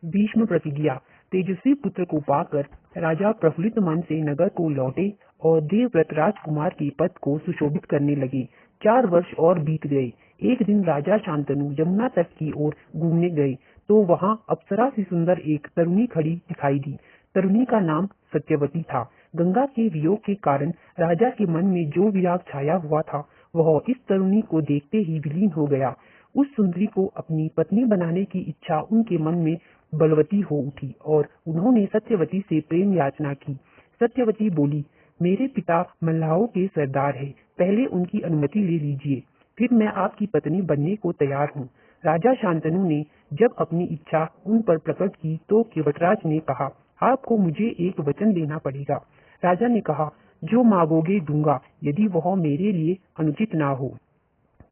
भीष्म प्रतिज्ञा। तेजस्वी पुत्र को पाकर राजा प्रफुल्लित मन से नगर को लौटे और देवव्रत राजकुमार के पद को सुशोभित करने लगे। 4 वर्ष और बीत गए। एक दिन राजा शांतनु यमुना तट की ओर घूमने गए तो वहां अप्सरा से सुंदर एक तरुणी खड़ी दिखाई दी। तरुणी का नाम सत्यवती था। गंगा के वियोग के कारण राजा के मन में जो विराग छाया हुआ था वह इस तरुणी को देखते ही विलीन हो गया। उस सुंदरी को अपनी पत्नी बनाने की इच्छा उनके मन में बलवती हो उठी और उन्होंने सत्यवती से प्रेम याचना की। सत्यवती बोली, मेरे पिता मल्लाहों के सरदार हैं, पहले उनकी अनुमति ले लीजिए, फिर मैं आपकी पत्नी बनने को तैयार हूँ। राजा शांतनु ने जब अपनी इच्छा उन पर प्रकट की तो केवटराज ने कहा, आपको मुझे एक वचन देना पड़ेगा। राजा ने कहा, जो मांगोगे दूंगा, यदि वह मेरे लिए अनुचित ना हो।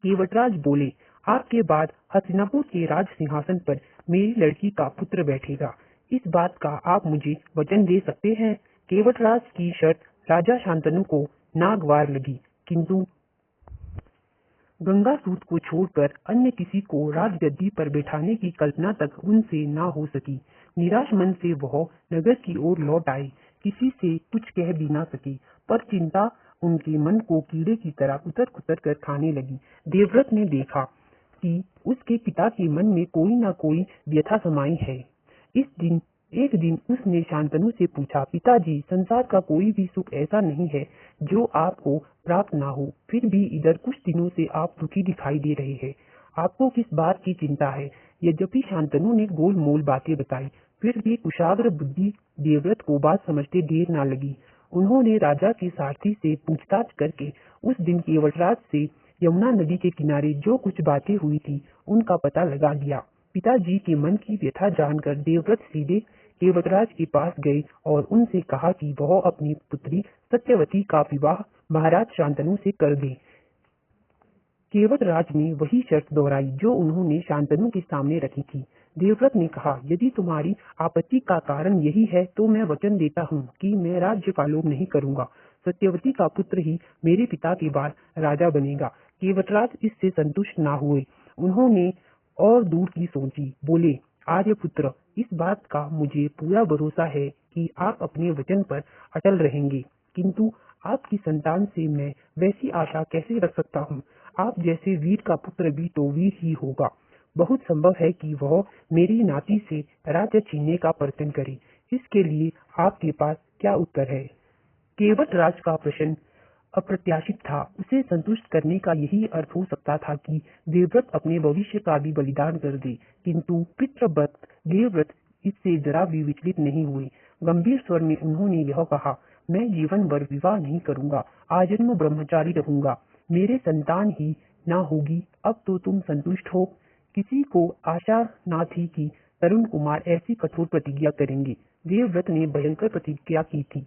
केवटराज बोले, आपके बाद हस्तिनापुर के राज सिंहासन पर मेरी लड़की का पुत्र बैठेगा। इस बात का आप मुझे वचन दे सकते हैं? केवटराज की शर्त राजा शांतनु को नागवार लगी, किंतु गंगासूत को छोड़कर अन्य किसी को राजगद्दी पर बैठाने की कल्पना तक उनसे ना हो सकी। निराश मन से वह नगर की ओर लौट आए। किसी से कुछ कह भी ना सके, पर चिंता उनके मन को कीड़े की तरह कुतर कर खाने लगी। देवव्रत ने देखा कि उसके पिता के मन में कोई ना कोई व्यथा समाई है। एक दिन उसने शांतनु से पूछा, पिताजी, संसार का कोई भी सुख ऐसा नहीं है जो आपको प्राप्त ना हो, फिर भी इधर कुछ दिनों से आप दुखी दिखाई दे रहे हैं। आपको किस बात की चिंता है? यद्यपि शांतनु ने गोलमोल बातें बताई, फिर भी कुशाग्र बुद्धि देवव्रत को बात समझते देर ना लगी। उन्होंने राजा के सारथी से पूछताछ करके उस दिन केवटराज से यमुना नदी के किनारे जो कुछ बातें हुई थी उनका पता लगा लिया। पिताजी के मन की व्यथा जानकर देवव्रत सीधे केवटराज के पास गए और उनसे कहा कि वह अपनी पुत्री सत्यवती का विवाह महाराज शांतनु से कर दे। केवटराज ने वही शर्त दोहराई जो उन्होंने शांतनु के सामने रखी थी। देवव्रत ने कहा, यदि तुम्हारी आपत्ति का कारण यही है तो मैं वचन देता हूँ कि मैं राज्य का लोभ नहीं करूंगा। सत्यवती का पुत्र ही मेरे पिता के बाद राजा बनेगा। केवटराज इससे संतुष्ट ना हुए। उन्होंने और दूर की सोची। बोले, आर्यपुत्र, इस बात का मुझे पूरा भरोसा है कि आप अपने वचन पर अटल रहेंगे, किंतु आपकी संतान से मैं वैसी आशा कैसे रख सकता हूँ? आप जैसे वीर का पुत्र भी तो वीर ही होगा। बहुत संभव है कि वह मेरी नाती से राज्य छीनने का प्रयत्न करे। इसके लिए आपके पास क्या उत्तर है? केवटराज का प्रश्न अप्रत्याशित था। उसे संतुष्ट करने का यही अर्थ हो सकता था कि देवव्रत अपने भविष्य का भी बलिदान कर दे, किंतु पितृव्रत देवव्रत इससे जरा भी विचलित नहीं हुए। गंभीर स्वर में उन्होंने यह कहा, मैं जीवन भर विवाह नहीं करूंगा, आजन्म ब्रह्मचारी रहूंगा। मेरे संतान ही ना होगी, अब तो तुम संतुष्ट हो? किसी को आशा ना थी कि तरुण कुमार ऐसी कठोर प्रतिज्ञा करेंगे। देवव्रत ने भयंकर प्रतिज्ञा की थी,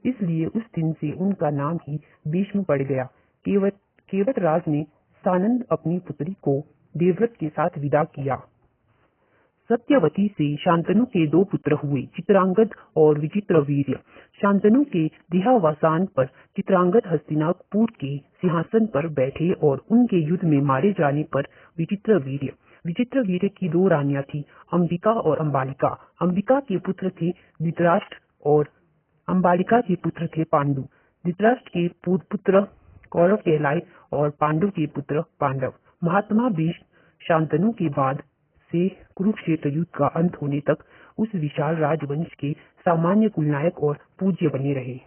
इसलिए उस दिन से उनका नाम ही भीष्म पड़ गया। केवटराज ने सानंद अपनी पुत्री को देवव्रत के साथ विदा किया। सत्यवती से शांतनु के 2 पुत्र हुए, चित्रांगद और विचित्रवीर्य। शांतनु के देहावसान पर चित्रांगद हस्तिनापुर के सिंहासन पर बैठे और उनके युद्ध में मारे जाने पर विचित्रवीर्य की 2 रानियां थी, अंबिका और अंबालिका। अंबिका के पुत्र थे धृतराष्ट्र और अंबालिका के पुत्र थे पांडु। धृतराष्ट्र के पुत्र कौरव कहलाए और पांडु के पुत्र पांडव। महात्मा भीष्म शांतनु के बाद से कुरुक्षेत्र युद्ध का अंत होने तक उस विशाल राजवंश के सामान्य कुलनायक और पूज्य बने रहे।